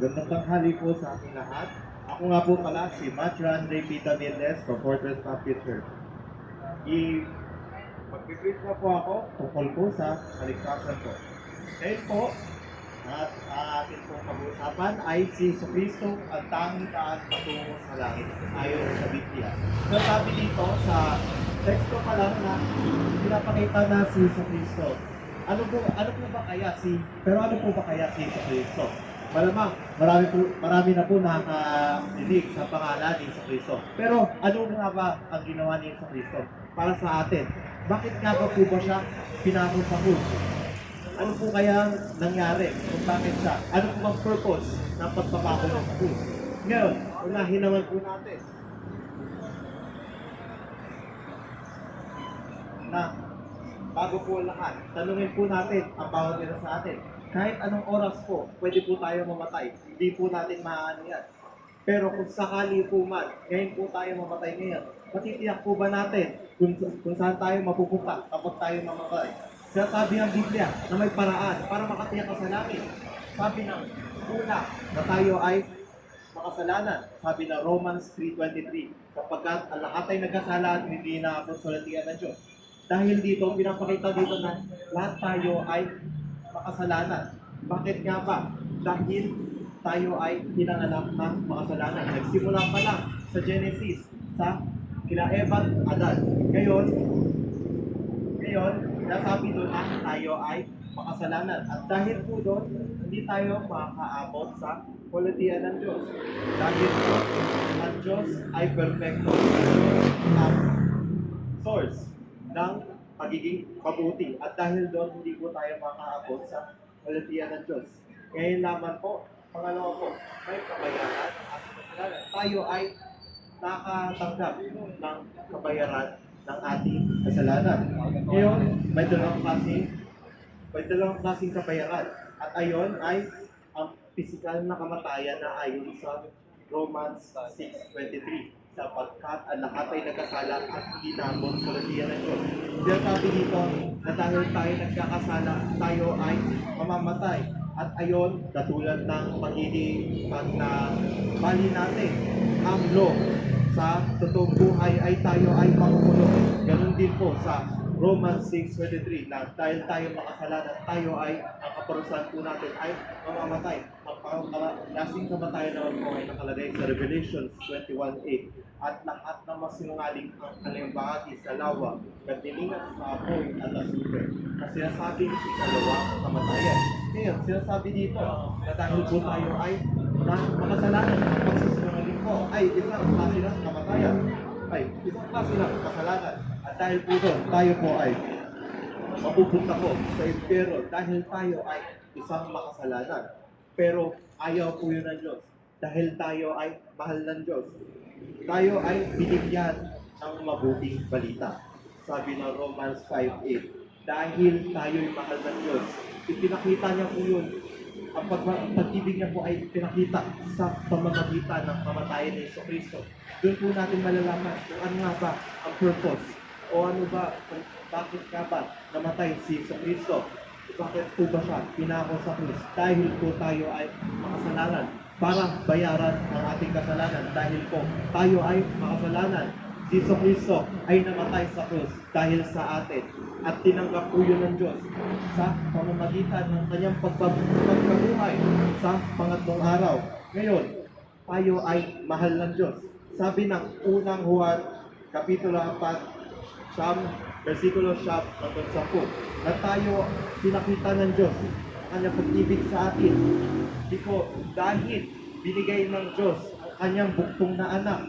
Magandang tanghali po sa ating lahat. Ako nga po pala si Matran Ray Pita Mendez from Fortress Baptist Church. Mag-brief na po ako tungkol po sa kaligtasan po. Ngayon po, at ang ating pong pag-uusapan ay si Kristo ang tanging daan patungo sa langit ayon sa Biblia. So sabi dito sa teksto pa lang na pinapakita na si Kristo. Ano po ba kaya si Kristo? Malamang, marami na po nakakadinig sa pangalan ni Kristo. Pero ano nga ba ang ginawa ni Kristo para sa atin? Bakit nga ba po ba siya pinako sa krus? Ano po kaya nangyari kung bakit siya? Ano po ang purpose ng pagpapako ng krus? Ngayon, unahin naman po natin na bago po lahat, tanungin po natin ang bawat isa sa atin. Kahit anong oras po, pwede po tayo mamatay. Hindi po natin maaano yan. Pero kung sakali po man, ngayon po tayo mamatay ngayon, matitiyak po ba natin kung saan tayo mapupunta kapag tayo mamatay? Kaya sabi ng Biblia na may paraan para makatiyak ka sa langit. Sabi ng una na tayo ay makasalanan. Sabi ng Romans 3:23, sapagkat ang lahat ay nagkasala, hindi na konsulatian ng Diyos. Dahil dito, pinapakita dito na lahat tayo ay makasalanan. Bakit nga ba? Dahil tayo ay pinanganak ng makasalanan. Nagsimula pa lang sa Genesis, sa kila Eva at Adan. Ngayon, nasabi doon na tayo ay makasalanan. At dahil po doon, hindi tayo makakaabot sa kwalitian ng Diyos. Dahil po, ang Diyos ay perfecto. Ang source ng pagiging mabuti. At dahil doon, hindi po tayo makakaabot sa kwalitian ng Diyos. Ngayon lamang po, pangalawa po, may kabayaran at kasalanan. Tayo ay nakatanggap ng kabayaran ng ating kasalanan. Ngayon, may dalawang klaseng kabayaran. At ayon ay ang physical na kamatayan na ayon sa Romans 6:23. Sapagkat ang lahat ay nagkasala at hindi naabot sa kwalitian ng Diyos. Kaya sabi dito na dahil tayo nagkakasala, tayo ay mamamatay. At ayon, katulad ng pagiging bali natin, ang law sa totoong buhay ay tayo ay makukulong. Ganun din po sa Romans 6:23 na dahil tayo makasalanan, tayo ay ang kaparusahan po natin ay mamamatay. Ang lasing kamatayan naman po ay nakalagay sa Revelation 21:8. At lahat ng masinungaling ang kanilang bahagi sa lawa, nagdilingat sa apoy at asupre. Na sinasabing ikalawang kamatayan. Ngayon, sinasabi dito na dahil po tayo ay makasalanan, ang pagsisinungaling po ay isang klase ng kamatayan. Isang klase ng kasalanan. At dahil po doon, tayo po ay mapupunta po sa impyerno dahil tayo ay isang makasalanan. Pero ayaw po yun ng Diyos. Dahil tayo ay mahal ng Diyos. Tayo ay binigyan ng mabuting balita. Sabi ng Romans 5:8, dahil tayo ay mahal ng Diyos, ipinakita niya po yun. Ang pag-ibig niya po ay pinakita sa pamamagitan ng kamatayan ni Kristo. Doon po natin malalaman kung ano nga ba ang purpose o ano ba, kung bakit nga ba namatay si Kristo. Bakit po ba siya pinako sa krus? Dahil po tayo ay makasalanan para bayaran ang ating kasalanan. Dahil po tayo ay makasalanan, si Kristo ay namatay sa krus dahil sa atin at tinanggap po yun ng Diyos sa pamamagitan ng kanyang pagkabuhay sa pangatlong araw. Ngayon, tayo ay mahal ng Diyos. Sabi ng unang Juan, Kapitulo 4, versikulo 10 hanggang 10, na tayo pinakita ng Diyos ang kanyang pag-ibig sa atin. Dahil binigay ng Diyos ang kanyang buktong na anak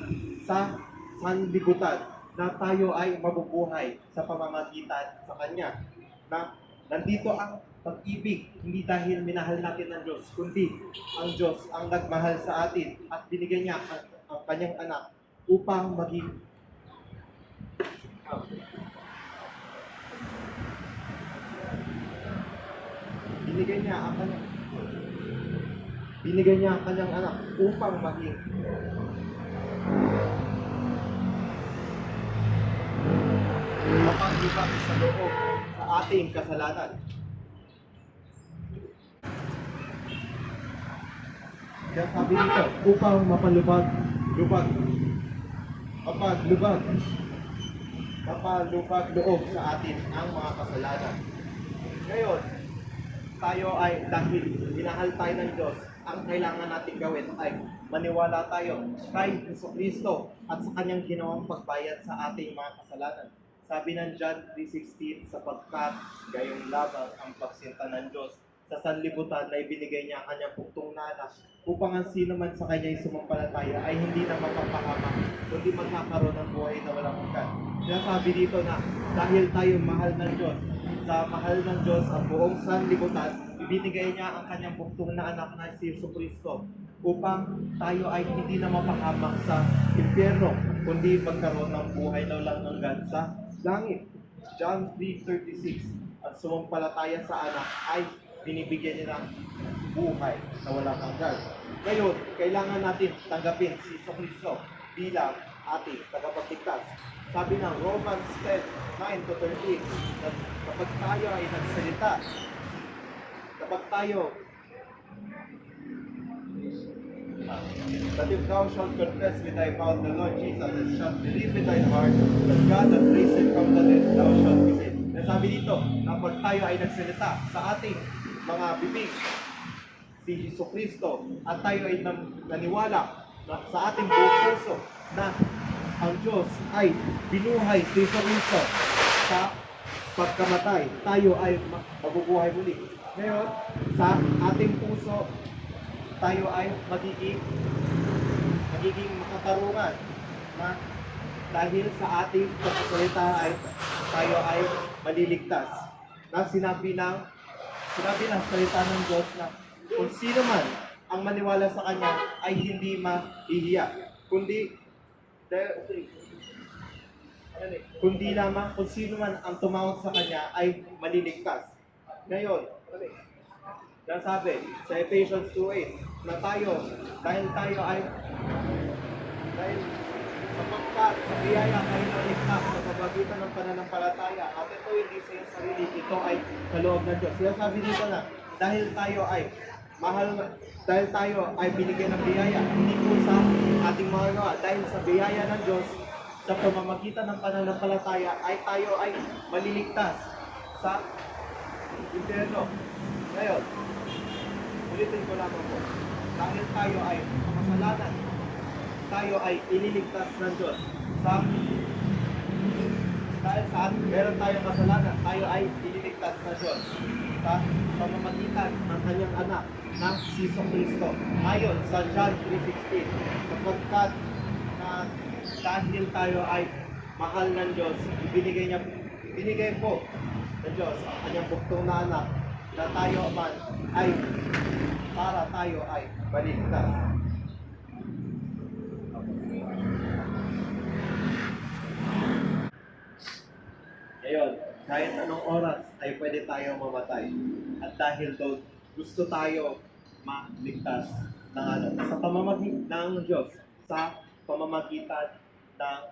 sa sanlibutan na tayo ay mabubuhay sa pamamagitan sa Kanya. Na nandito ang pag-ibig, hindi dahil minahal natin ng Diyos, kundi ang Diyos ang nagmahal sa atin at binigay niya ang kanyang anak upang maging binigay niya ang kanyang anak upang maging mapaglibak sa loob sa ating kasalanan. Kaya sabi dito, upang mapalubag, lubag, mapalubag, mapalubag loob sa atin ang mga kasalanan. Ngayon, tayo ay dahil minahal tayo ng Diyos, ang kailangan natin gawin ay maniwala tayo kay Jesucristo at sa kanyang ginawang pagbayad sa ating mga kasalanan. Sabi ng John 3:16, sapagkat gayong lamang ang pagsinta ng Diyos sa sanlibutan na ibinigay niya ang kanyang buktong na anak upang ang sino man sa kanya ay sumampalataya ay hindi na mapapahamak kundi magkakaroon ng buhay na walang hanggan. Kaya sabi dito na dahil tayo mahal ng Diyos, sa mahal ng Diyos ang buong sanlibutan, ibinigay niya ang kanyang buktong na anak na si Jesucristo upang tayo ay hindi na mapahamak sa impyerno kundi magkaroon ng buhay na walang hanggan sa langit. John 3:36, ang sumampalataya sa anak ay binibigyan niya ng buhay na walang hanggan. Ngayon, kailangan natin tanggapin si Jesucristo bilang ating tagapagligtas. Sabi ng Romans 10:9-13, na kapag tayo ay nagsalita, kapag tayo that if thou shalt confess with thy mouth the Lord Jesus and shalt believe with thine heart that God hath raised him from the dead, thou shalt be saved. Sabi dito, kapag tayo ay nagsalita sa ating mga bibig si Jesucristo at tayo ay naniwala na sa ating buong puso na ang Diyos ay binuhay si Jesucristo sa pagkamatay, tayo ay mabubuhay muli. Ngayon, sa ating puso, tayo ay magiging makatarungan na dahil sa ating pagsasalita ay tayo ay maliligtas. Na sinabi ng salita ng Diyos na kung sino man ang maniwala sa Kanya ay hindi mahihiya, kundi lamang kung sino man ang tumawag sa Kanya ay maliligtas. Ngayon, sabi sa Ephesians 2:8 na dahil sapagkat sa biyaya kayo naligtas sa pamagitan ng pananampalataya at ito hindi sa iyong sarili, ito ay kaloob ng Diyos. Kaya sabi dito na dahil tayo ay binigyan ng biyaya, hindi po sa ating mga gawa, dahil sa biyaya ng Diyos, sa pamamagitan ng pananampalataya ay tayo ay maliligtas sa impyerno. Ngayon, ulitin ko lamang po, dahil tayo ay makasalanan, tayo ay ililigtas ng Diyos dahil sa meron tayong kasalanan, tayo ay ililigtas ng Diyos sa pamamagitan ng kanyang anak na si Jesucristo. Ayon sa John 3:16, sapagkat dahil tayo ay mahal ng Diyos, binigay po ng Diyos ang kanyang buktong na anak na tayo man ay para tayo ay maligtas. Ngayon, kahit anong oras ay pwede tayong mamatay. At dahil doon, gusto tayo maligtas sa pamamagitan ng Diyos, sa pamamagitan sa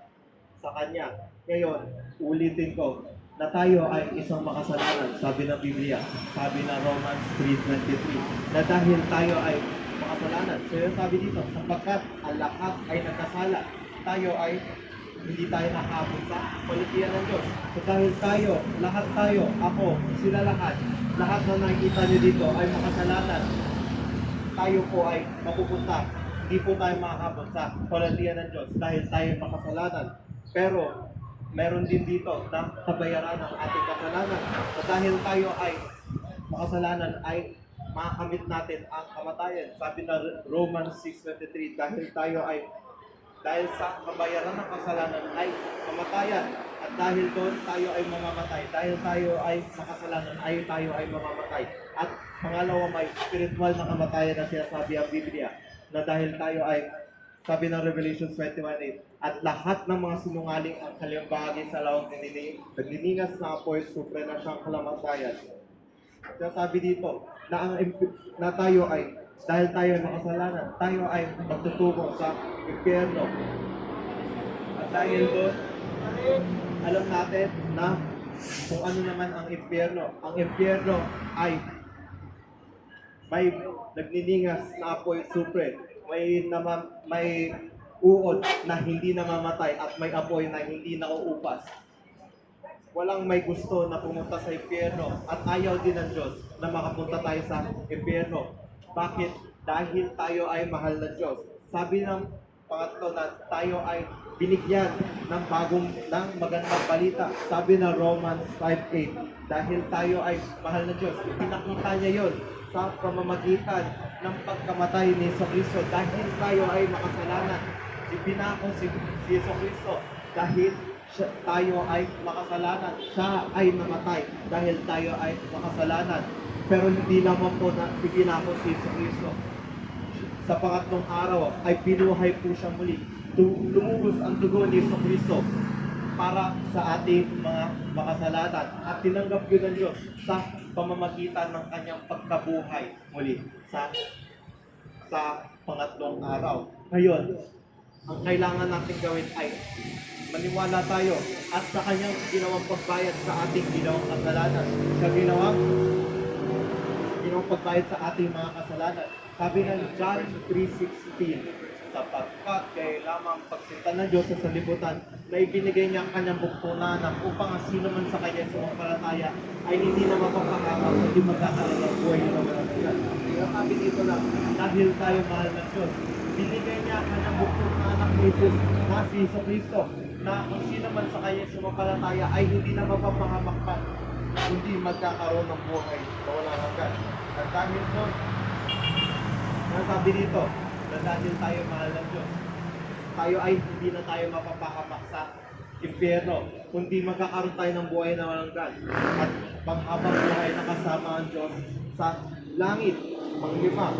Kanya. Ngayon, ulitin ko na tayo ay isang makasalanan, sabi ng Biblia, sabi ng Romans 3:23, na dahil tayo ay makasalanan. So yung sabi dito, sapagkat ang lahat ay nagkasala, hindi tayo nakaabot sa palitian ng Diyos. So dahil lahat tayo, ako, sila lahat na nakikita niyo dito ay makasalanan, tayo po ay mapupunta. Hindi po tayo makakabot sa palitian ng Diyos dahil tayo makasalanan. Pero meron din dito na kabayaran ng ating kasalanan. So dahil tayo ay makasalanan ay makakamit natin ang kamatayan. Sabi na Romans 6:23, dahil sa kabayaran ng kasalanan ay kamatayan. At dahil doon tayo ay mamamatay. Dahil tayo ay makasalanan ay tayo ay mamamatay. At pangalawa, may spiritual na kamatayan na sinasabi ang Biblia. Na dahil tayo ay, sabi ng Revelation 21:8, at lahat ng mga sinungaling ang kanyang bahagi sa lawang nagniningas na apoy, supre na siyang kalamatayan. Kaya sabi dito, na tayo ay, dahil tayo ay makasalanan, tayo ay magtutubo sa impyerno. At dahil doon, alam natin na kung ano naman ang impyerno. Ang impyerno ay may nagniningas na apoy supre, may uod na hindi namamatay at may apoy na hindi nauupas. Walang may gusto na pumunta sa impyerno at ayaw din ng Diyos na makapunta tayo sa impyerno. Bakit? Dahil tayo ay mahal ng Diyos. Sabi ng pangatlo na tayo ay binigyan ng magandang balita. Sabi ng Romans 5:8, dahil tayo ay mahal ng Diyos. Pinakita niya yon sa pamamagitan ng pagkamatay ni Jesucristo. Dahil tayo ay makasalanan, ipinako si Jesucristo. Dahil tayo ay makasalanan, siya ay namatay dahil tayo ay makasalanan. Pero hindi naman po na ipinako si Jesucristo. Sa pangatlong araw ay binuhay po siya muli. Lumubos ang dugo ni Jesucristo para sa ating mga makasalanan at tinanggap yun ng Diyos sa pamamagitan ng kanyang pagkabuhay muli sa pangatlong araw. Ngayon, ang kailangan natin gawin ay maniwala tayo at sa kanyang ginawang pagbayad sa ating ginawang kasalanan. Sa ginawang pagbayad sa ating mga kasalanan. Sabi ng John 3:16, sapagkat kay lamang pagsinta ng Diyos sa sanlibutan na ibinigay niya ang kanyang bugtunanan upang ang sino man sa kanya sumampalataya ay hindi na mapapahamak o hindi magkakaroon ng buhay na walang. Kaya sabi dito na dahil tayo mahal ng Diyos, binigay niya ang kanyang bugtunanan ng Jesus na si Jesucristo na kung sino man sa kanya sumampalataya ay hindi na mapapahamak pa, hindi magkakaroon ng buhay na walang hanggan. At dahil doon, nasabi dito, na dahil tayo mahal ng Diyos, tayo ay hindi na tayo mapapahamak sa impyerno, kundi magkakaroon tayo ng buhay na walang hanggan at panghabang buhay na kasama ang Diyos sa langit, panglima.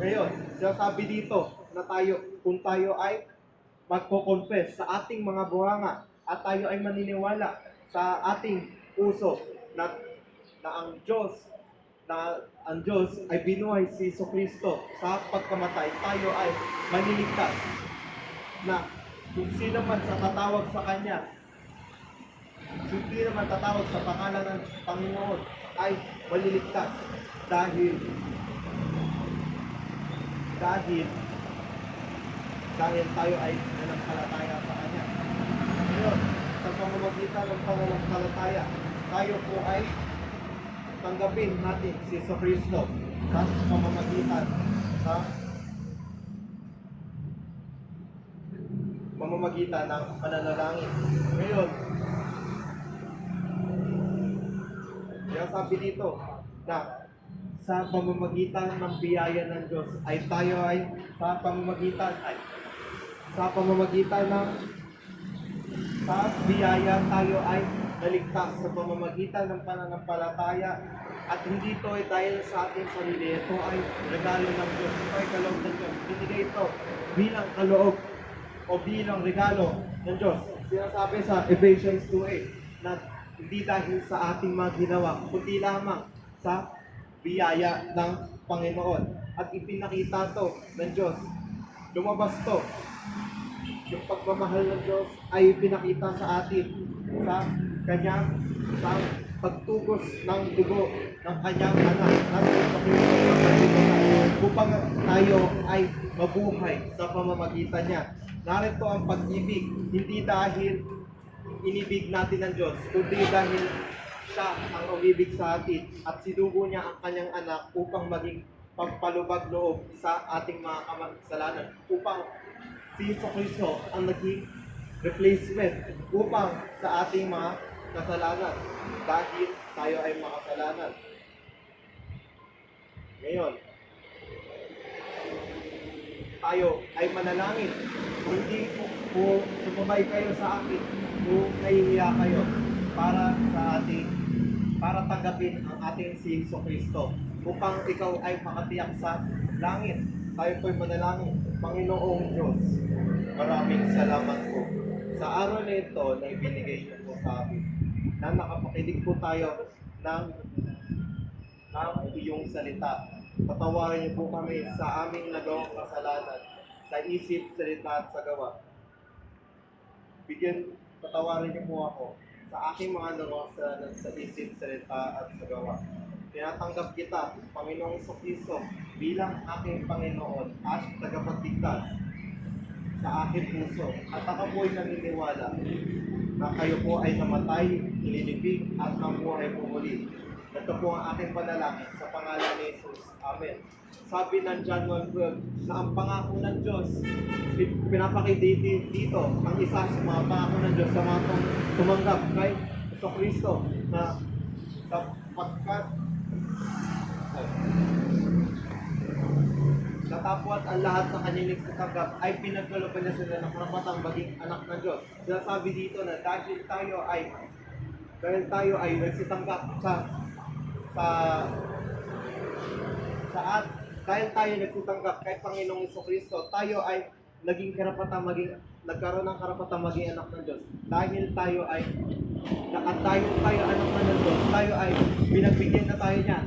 Ngayon, sinasabi dito na kung tayo ay magko-confess sa ating mga buhanga at tayo ay maniniwala sa ating puso na ang Diyos ay binuhay si Jesucristo sa pagkamatay, tayo ay maniligtas na kung sino man sa tatawag sa Kanya, hindi naman tatawag sa pangalan ng Panginoon ay maliligtas dahil tayo ay nanampalataya sa Kanya. Ngayon, sa pamamagitan ng pananampalataya, tayo po ay tanggapin natin si Jesucristo sa pamamagitan ng pananalangin. Ngayon, kaya sabi dito na sa pamamagitan ng biyaya ng Diyos ay tayo ay sa biyaya tayo ay naligtas sa pamamagitan ng pananampalataya at hindi ito ay dahil sa ating sarili. Ito ay regalo ng Diyos. Ito ay kaloob ng Diyos. Binigay ito bilang kaloob o bilang regalo ng Diyos. Sinasabi sa Ephesians 2:8 na hindi dahil sa ating mga ginawa, kundi lamang sa biyaya ng Panginoon. At ipinakita to ng Diyos. Lumabas to. Yung pagmamahal ng Diyos ay pinakita sa atin sa pagtugos ng dugo ng kanyang anak na si Jesucristo upang tayo ay mabuhay sa pamamagitan niya. Narito ang pag-ibig, hindi dahil inibig natin ng Diyos, kundi dahil siya ang umibig sa atin at sinugo niya ang kanyang anak upang maging pagpalubag loob sa ating mga kasalanan, upang si Jesucristo ang naging replacement upang sa ating mga kasalanan dahil tayo ay makasalanan. Ngayon, tayo ay manalangin. Hindi po sumabay kayo sa akin kung nahihiya kayo para tanggapin ang ating si Jesucristo upang ikaw ay makatiyak sa langit. Tayo po'y manalangin. Panginoong Diyos, maraming salamat po sa araw na ito na ibinigay niyo po sa amin, na nakapakinig po tayo ng iyong salita. Patawarin niyo po kami sa aming nagawang kasalanan, sa isip, salita at sa gawa. Patawarin niyo po ako sa aking mga nagawang kasalanan sa isip, salita at sa gawa. tinatanggap kita, Panginoong Kristo, bilang aking Panginoon at tagapagligtas sa aking puso. At ako po'y naniniwala na kayo po ay namatay, ilinibig at nabuhay po muli. Ito po ang aking panalangin sa pangalan ni Jesus. Amen. Sabi ng John 1:12 na ang pangako ng Diyos, pinapakita dito ang isa sa mga pangako ng Diyos sa mga tumanggap kay Kristo na sapagkat natapwat ang lahat sa kanyang nagsatanggap ay pinagkalooban niya sila ng karapatang maging anak ng Diyos. Sinasabi dito na dahil tayo ay nagsitanggap dahil tayo nagsitanggap kay Panginoong Kristo, tayo ay nagkaroon ng karapatang maging anak ng Diyos. Dahil tayo anak ng Diyos, tayo ay binagbigyan na tayo niya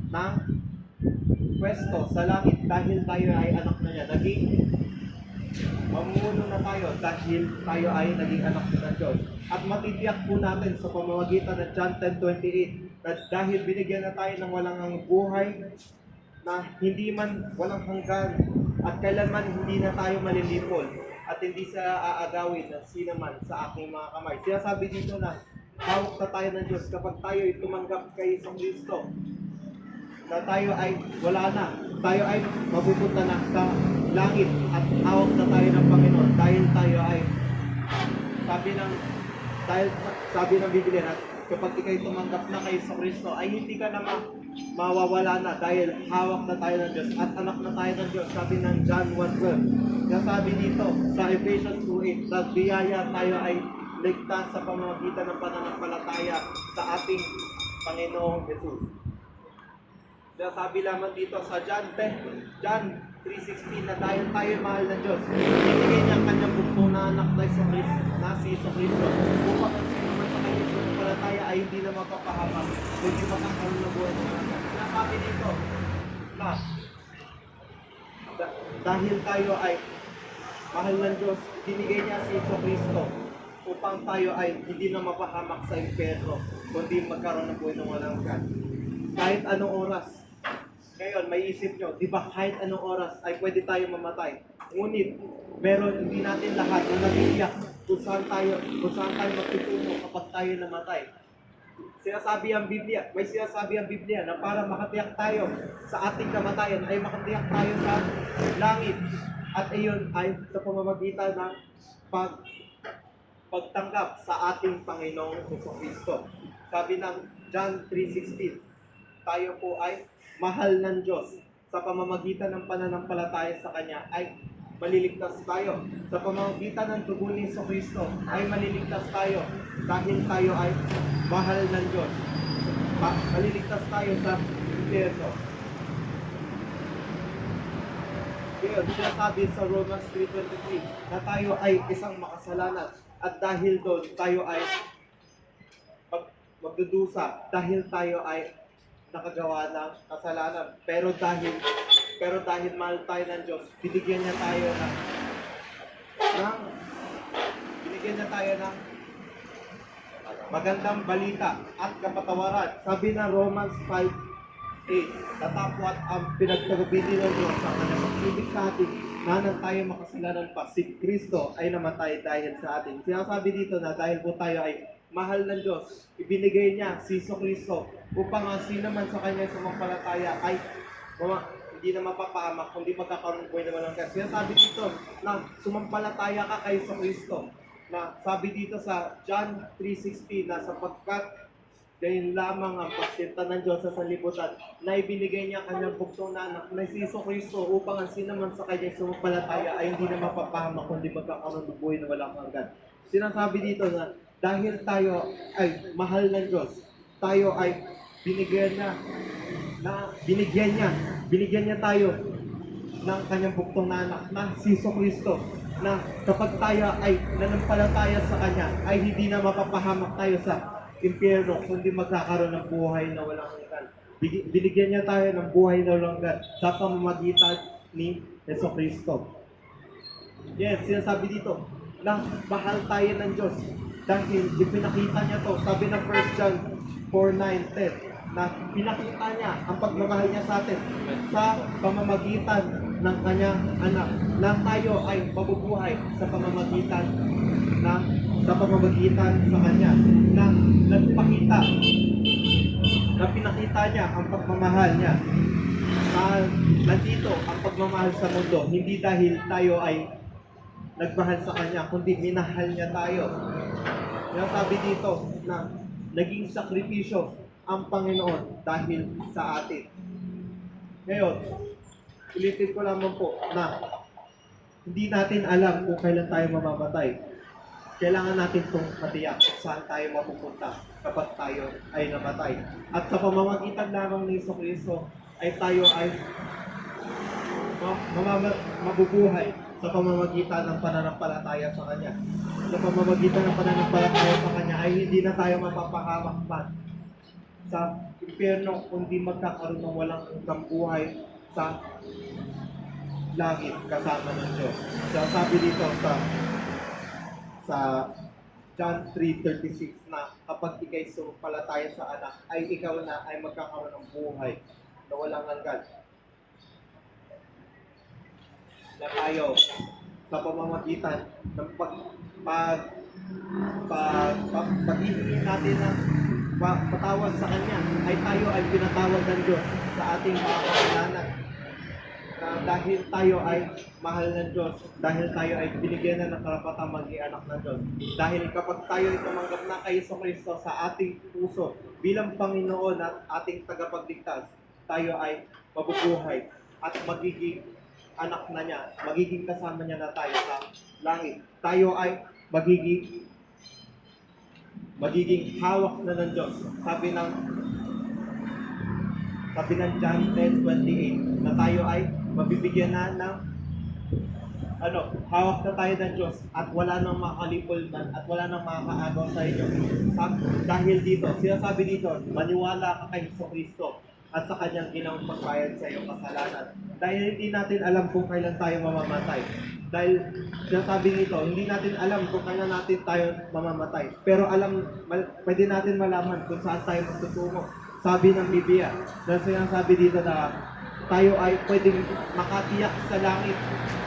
ng pwesto sa langit dahil tayo ay anak na niya. Naging mamumuno na tayo dahil tayo ay naging anak ng Diyos. At matitiyak po natin sa pamamagitan ng John 10:28 na dahil binigyan na tayo ng walang buhay na hindi man walang hanggan at kailanman hindi na tayo malilipol at hindi sa aagawin ng sinaman sa aking mga kamay. Sinasabi dito na hawak na tayo ng Diyos kapag tayo ay tumanggap kay Kristo, na tayo ay wala na, tayo ay mapupunta na sa langit at hawak na tayo ng Panginoon dahil tayo ay sabi ng Biblia na kapag ikay tumanggap na kay Kristo ay hindi ka na mawawala na dahil hawak na tayo ng Diyos at anak na tayo ng Diyos. Sabi ng John 1:12. Sabi dito sa Ephesians 2:8 na biyaya tayo ay ligtas sa pamamagitan ng pananampalataya sa ating Panginoong Jesus. Sabi lamang dito sa John 3:16 na dahil tayo mahal ng Diyos, ibigay niya ang kanyang bugtong na anak na si Kristo upang ang sino man sa kanyang pananampalataya ay hindi na mapapahamak kundi makakaroon ng buhay ng anak. Sabi dito na dahil tayo ay mahal ng Diyos, binigay niya si Kristo upang tayo ay hindi na mapahamak sa impyerno kundi magkaroon ng buhay ng walang hanggan. Kahit anong oras. Ngayon, may isip nyo, di ba kahit anong oras ay pwede tayo mamatay? Ngunit, meron hindi natin lahat na nabibiyak kung saan tayo magtutungo kapag tayo namatay. May sinasabi ang Biblia na para makatiyak tayo sa ating kamatayan ay makatiyak tayo sa langit. At iyon ay sa pamamagitan ng pagtanggap sa ating Panginoong Kristo. Sabi ng John 3:16, tayo po ay mahal ng Diyos. Sa pamamagitan ng pananampalataya sa Kanya ay maliligtas tayo. Sa pamamagitan ng dugo ni Kristo ay maliligtas tayo dahil tayo ay mahal ng Diyos. Maliligtas tayo sa impyerno. Ngayon, sinasabi sa Romans 3:23 na tayo ay isang makasalanan at dahil doon tayo ay magdudusa dahil tayo ay nakagawa ng kasalanan. Pero dahil mahal tayo ng Diyos, binigyan niya tayo ng magandang balita at kapatawaran. Sabi na Romans 5:8, tatapwat ang pinagtagubilin ng Diyos sa kanyang pag-ibig sa atin na nang tayo makasalanan pa, si Kristo ay namatay dahil sa atin. Sinasabi dito na dahil po tayo ay mahal ng Diyos, ibinigay niya si Kristo upang ang sino man sa kanya sumampalataya ay hindi na mapapahamak, kundi magkakaroon buhay na walang hanggan. Sinasabi dito na sumampalataya ka kay Kristo. Na sabi dito sa John 3:16 na sapagkat dahil lamang ang pagsinta ng Diyos sa sanlibutan na ibinigay niya kanyang bugtong na anak na si Kristo upang ang sino man sa kanya sumampalataya ay hindi na mapapahamak, kundi magkakaroon ng buhay na walang hanggan. Sinasabi dito na dahil tayo ay mahal ng Diyos, tayo ay binigyan niya tayo ng kanyang bugtong na anak na si Kristo, na kapag tayo ay nanampalataya sa Kanya, ay hindi na mapapahamak tayo sa impyerno, kundi magkakaroon ng buhay na walang hanggan. Binigyan niya tayo ng buhay na walang hanggan sa pamamagitan ni Kristo. Yes, sinasabi dito na mahal tayo ng Diyos dahil ipinakita niya to. Sabi ng 1 John 4:9-10 na pinakita niya ang pagmamahal niya sa atin sa pamamagitan ng kanyang anak na tayo ay mabubuhay sa pamamagitan sa kanya na nagpakita na pinakita niya ang pagmamahal niya na nandito ang pagmamahal sa mundo hindi dahil tayo ay nagmahal sa kanya kundi minahal niya tayo. Sabi dito na naging sakripisyo ang Panginoon dahil sa atin. Ngayon, ulitin ko lamang po na hindi natin alam kung kailan tayo mamamatay. Kailangan natin itong matiyak kung saan tayo mapupunta kapag tayo ay namatay. At sa pamamagitan lamang ni Jesucristo ay tayo ay mabubuhay sa pamamagitan ng pananampalataya sa Kanya. Sa pamamagitan ng pananampalataya sa Kanya ay hindi na tayo mapapahamak pa sa impyerno kundi magkakaroon ng walang hanggang buhay sa langit kasama ng Diyos. So, sabi dito sa John 3:36 na kapag ikay sumampalataya sa anak ay ikaw na ay magkakaroon ng buhay na walang hanggan. Na tayo sa pamamagitan ng pag-ibig natin ng patawad sa Kanya ay tayo ay pinatawad ng Diyos sa ating mga kasalanan. Na dahil tayo ay mahal ng Diyos, dahil tayo ay binigyan na ng karapatang maging anak ng Diyos. Dahil kapag tayo ay tumanggap na kay Jesucristo sa ating puso bilang Panginoon at ating tagapagligtas, tayo ay mabubuhay at magiging anak na niya, magiging kasama niya na tayo sa langit. Tayo ay magiging hawak na ng Diyos. Sabi ng John 10:28 na tayo ay mabibigyan na ng hawak na tayo ng Diyos at wala nang makalipulman at wala nang makakaagaw sa inyo. Dahil dito, sinasabi dito, maniwala ka kay Jesucristo at sa Kanyang ginawang pagbayad sa iyong kasalanan. Dahil hindi natin alam kung kailan tayo mamamatay. Dahil sinasabi nito, hindi natin alam kung kailan natin tayo mamamatay. Pero pwede natin malaman kung saan tayo magtutungo. Sabi ng Biblia, na sinasabi dito na tayo ay pwedeng makatiyak sa langit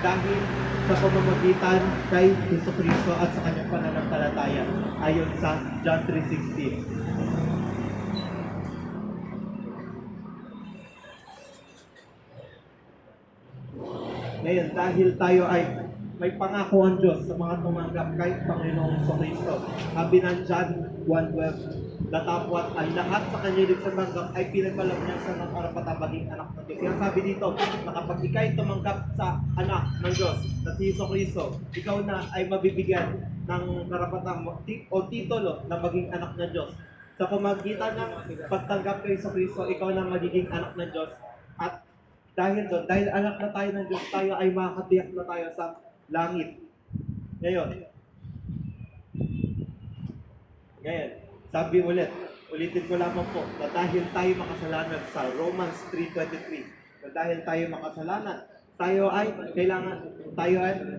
dahil sa pamamagitan kay Jesucristo at sa Kanyang pananampalataya ayon sa John 3:16. Ngayon, dahil tayo ay may pangako ang Diyos sa mga tumanggap kay Panginoong Jesucristo. Sabi ng John 1:12, datapwat ang lahat sa Kanya nagsamanggap ay pinagbalang niya sa mga karapatang maging anak ng Diyos. Kaya sabi dito, na kapag ikay tumanggap sa anak ng Diyos, na si Jesucristo, ikaw na ay mabibigyan ng karapatang o titulo na maging anak ng Diyos. Sa pamagitan ng pagtanggap kay Jesucristo, ikaw na magiging anak ng Diyos. At dahil doon, dahil anak na tayo ng Diyos, tayo ay makakatiyak na tayo sa langit. Ngayon, sabi ulitin ko lamang po, na dahil tayo makasalanan sa Romans 3:23, na dahil tayo makasalanan, tayo ay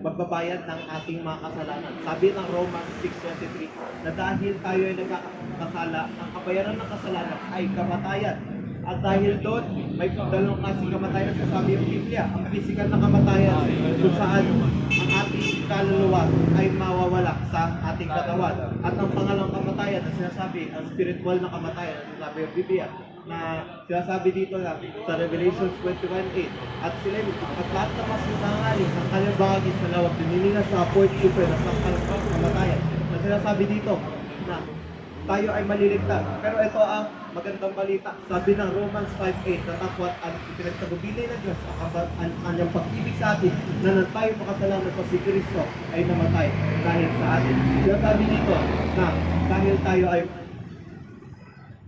magbabayad ng ating mga kasalanan. Sabi ng Romans 6:23, na dahil tayo ay nagkakasala, ang kabayaran ng kasalanan ay kamatayan. At dahil doon, may dalawang klaseng kamatayan sa sabi ng Biblia. Ang physical na kamatayan, kung saan ang ating kaluluwa ay mawawala sa ating katawan. At ang pangalawang kamatayan na sinasabi, ang spiritual na kamatayan na sinasabi ng Biblia, na sinasabi dito na sa Revelation 21:8, at sila at lahat na masinangaling ang kanyang bahagi sa lawak, dinilinas sa fourth super na sa kamatayan. Na sinasabi dito na tayo ay maliligtas. Pero ito ang magandang balita. Sabi ng Romans 5:8, natapwat ang pinagtagubilin ng Diyos ang kanyang pag-ibig sa atin na nang tayo makasalanan pa si Kristo ay namatay dahil sa atin. Kaya sabi dito na dahil tayo ay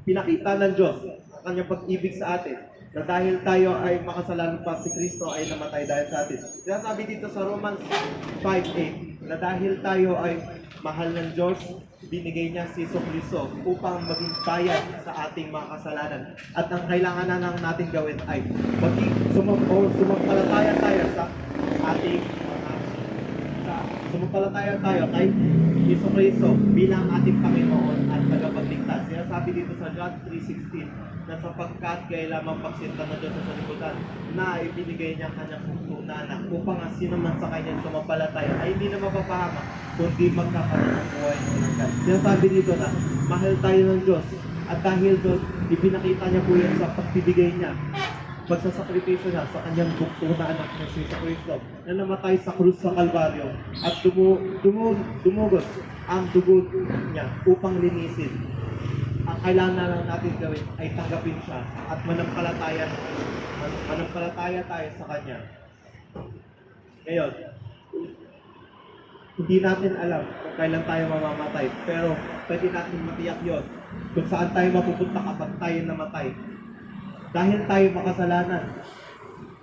pinakita ng Diyos ang kanyang pag-ibig sa atin, na dahil tayo ay makasalanan pa si Kristo ay namatay dahil sa atin. Kaya sabi dito sa Romans 5:8 na dahil tayo ay mahal ng Diyos, binigay niya si Jesucristo upang maging bayad sa ating mga kasalanan. At ang kailangan na lang natin gawin ay sumampalataya tayo sa ating sumampalataya tayo kay Jesucristo bilang ating Panginoon at tagapagligtas. Sinasabi dito sa John 3:16 na sapagkat kaya lamang pagsinta ng Diyos sa sanlibutan na ibinigay niya ang kanyang bugtong na anak upang ang sino man sa kanya sumampalataya ay hindi na mapapahamak kundi magkakaroon ng buhay na walang hanggan. Sinasabi dito na mahal tayo ng Diyos at dahil doon ipinakita niya po yan sa pagbibigay niya, pagsasakripisyo niya sa kanyang bugtong na anak na si Kristo na namatay sa krus sa Kalbaryo at dumugod ang dugo niya upang linisin. Ang kailangan na lang natin gawin ay tanggapin siya at manampalataya tayo sa kanya. Ngayon, hindi natin alam kung kailan tayo mamamatay, pero pwede natin matiyak yun kung saan tayo mapupunta kapag tayo namatay. Dahil tayo makasalanan.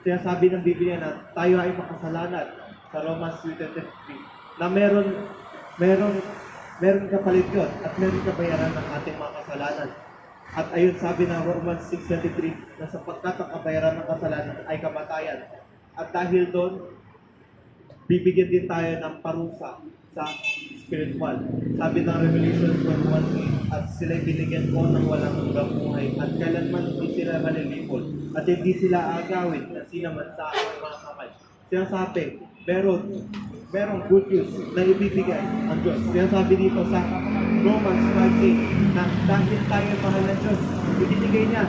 Sinasabi ng Biblia na tayo ay makasalanan sa Romans 3:23 na meron kapalit yun at meron kabayaran ng ating mga kasalanan. At ayun sabi ng Romans 6:23 na sapagkat ang kabayaran ng kasalanan ay kamatayan. At dahil doon, bibigyan din tayo ng parusa sa spiritual. Sabi ng Revelation 21:8 at sila'y binigyan ko ng walang hanggang buhay at kailanman hindi sila malilipol at hindi sila agawin na sinaman sa aking mga kamay. Sinasabi, merong good news na ibibigay ang Diyos. Sinasabi dito sa Romans 5:8 na dahil tayo mahal ng Diyos, ibibigay niya.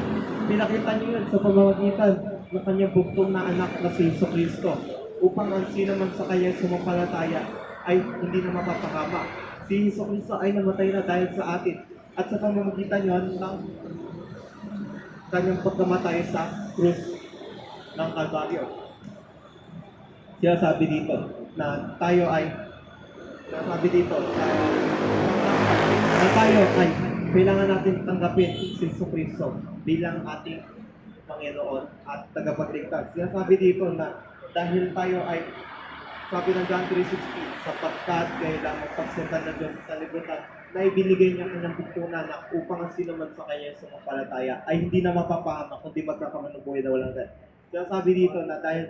Pinakita niyo yun sa pamamagitan ng kanyang bugtong na anak na si Kristo upang ang sino man sa kanya sumampalataya ay hindi na mapapahama. Si Kristo ay namatay na dahil sa atin at sa pamamagitan yon ng kanyang pagkamatay sa krus ng Kalbaryo. Siya sabi dito na tayo ay kailangan natin tanggapin si Kristo bilang ating Panginoon at tagapagligtas. Siya sabi dito na dahil tayo ay sabi ng John 3:16 sapagkat kailangan pagsintan ng Diyos sa sanlibutan na ibinigay niya kanyang bugtong na anak upang ang sino man sa kanya sumampalataya ay hindi na mapapahamak kundi magkakaroon ng buhay na walang hanggan. Siya sabi dito na dahil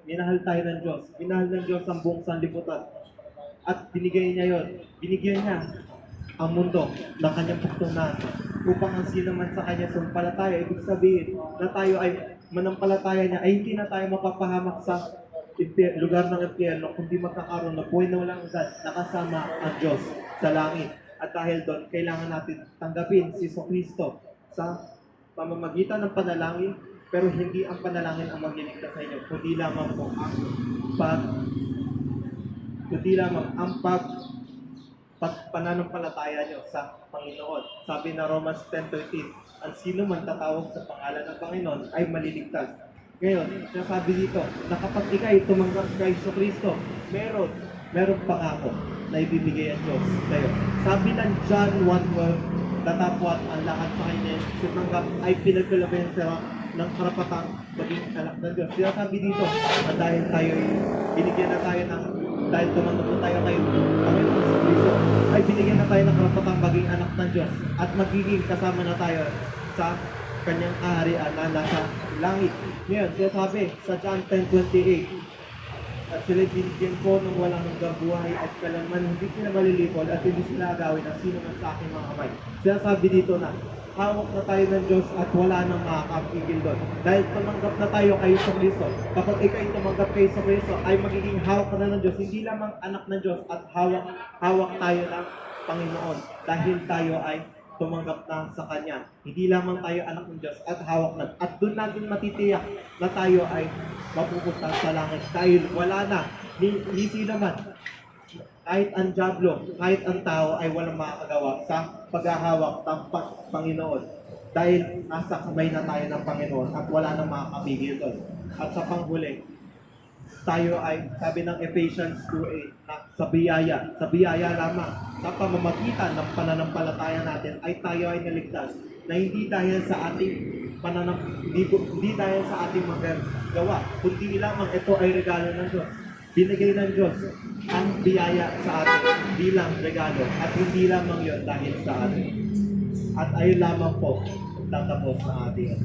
minahal tayo ng Diyos, minahal ng Diyos ang buong sanlibutan at binigyan niya ang mundo na kanyang bugtong na anak upang ang sino man sa kanya sumampalataya, ibig sabihin na tayo ay manampalataya niya ay hindi na tayo mapapahamak sa lugar ng impyerno kundi magkakaroon ng buhay na walang hanggan nakasama ang Diyos sa langit. At dahil doon, kailangan natin tanggapin si Kristo sa pamamagitan ng panalangin, pero hindi ang panalangin ang magliligtas sa inyo, kundi lamang ang pananampalataya nyo sa Panginoon. Sabi na Romans 10:13, ang sino man tatawag sa pangalan ng Panginoon ay maliligtas. Ngayon, sinasabi dito na kapag ikay tumanggap kay Kristo, meron pangako na ibibigay ang Diyos sa'yo. Sabi ng John 1:12, datapwat ang lahat sa kanya tumanggap ay pinagkalabayan siya ng karapatang maging anak ng Diyos. Sinasabi dito na dahil tumanggap na tayo kay Panginoon sa Kristo, ay binigyan na tayo ng karapatang maging anak ng Diyos at magiging kasama na tayo sa kanyang kaharian na nasa langit. Ngayon, sinasabi sa John 10:28, at sila binigyan ko ng walang hanggang buhay at kailanman hindi sila malilipol at hindi sila agawin ang sino man sa aking mga kamay. Sinasabi dito na hawak na tayo ng Diyos at wala nang makakapigil doon. Dahil tumanggap na tayo kay Kristo. Kapag ikay tumanggap kay Kristo, ay magiging hawak ka na ng Diyos. Hindi lamang anak ng Diyos at hawak tayo ng Panginoon. Dahil tayo ay tumanggap na sa Kanya. Hindi lamang tayo anak ng Diyos at hawak na. At doon natin matitiyak na tayo ay mapupunta sa langit. Dahil wala na, ni sino man, kahit ang diablo, kahit ang tao ay walang makakagawa sa paghahawak ng Panginoon. Dahil nasa kamay na tayo ng Panginoon at wala nang makakapigil doon. At sa panghuli, tayo ay, sabi ng Ephesians 2:8, na sa biyaya lamang, sa pamamagitan ng pananampalataya natin ay tayo ay naligtas na hindi dahil sa ating hindi dahil sa ating magagawa, kundi lamang ito ay regalo ng Diyos. Binigay ng Diyos ang biyaya sa atin bilang regalo at hindi lamang yon dahil sa atin. At ayun lamang po tatapos sa ating